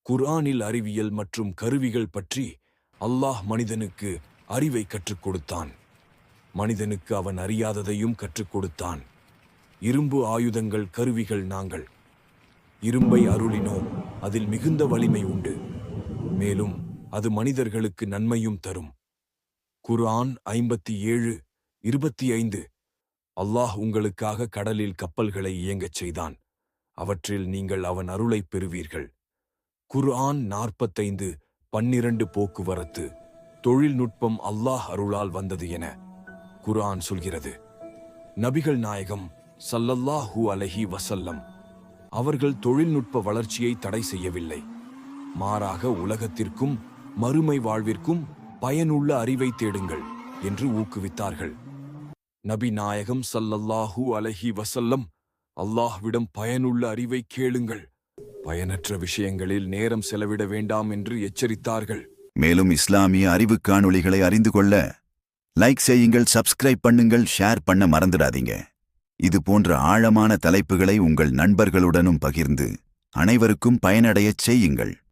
குர்ஆனில் அறிவியல் மற்றும் கருவிகள் பற்றி அல்லாஹ் மனிதனுக்கு அறிவை கற்றுக் கொடுத்தான். மனிதனுக்கு அவன் அறியாததையும் கற்றுக் கொடுத்தான். இரும்பு ஆயுதங்கள் கருவிகள் நாங்கள் இரும்பை அருளினோம், அதில் மிகுந்த வலிமை உண்டு, மேலும் அது மனிதர்களுக்கு நன்மையும் தரும். குர்ஆன் 57:25. அல்லாஹ் உங்களுக்காக கடலில் கப்பல்களை இயங்கச் செய்தான், அவற்றில் நீங்கள் அவன் அருளைப் பெறுவீர்கள். குர்ஆன் 45:12. போக்குவரத்து தொழில்நுட்பம் அல்லாஹ் அருளால் வந்தது என குர்ஆன் சொல்கிறது. நபிகள் நாயகம் ஸல்லல்லாஹு அலைஹி வஸல்லம் அவர்கள் தொழில்நுட்ப வளர்ச்சியை தடை செய்யவில்லை, மாறாக உலகத்திற்கும் மறுமை வாழ்விற்கும் பயனுள்ள அறிவை தேடுங்கள் என்று ஊக்குவித்தார்கள். நபி நாயகம் ஸல்லல்லாஹு அலைஹி வஸல்லம் அல்லாஹ்விடம் பயனுள்ள அறிவை கேளுங்கள், பயனற்ற விஷயங்களில் நேரம் செலவிட வேண்டாம் என்று எச்சரித்தார்கள். மேலும் இஸ்லாமிய அறிவு காணொளிகளை அறிந்து கொள்ள லைக் செய்யுங்கள், சப்ஸ்கிரைப் பண்ணுங்கள், ஷேர் பண்ண மறந்துடாதீங்க. இது போன்ற ஆழமான தலைப்புகளை உங்கள் நண்பர்களுடனும் பகிர்ந்து அனைவருக்கும் பயனடையச் செய்யுங்கள்.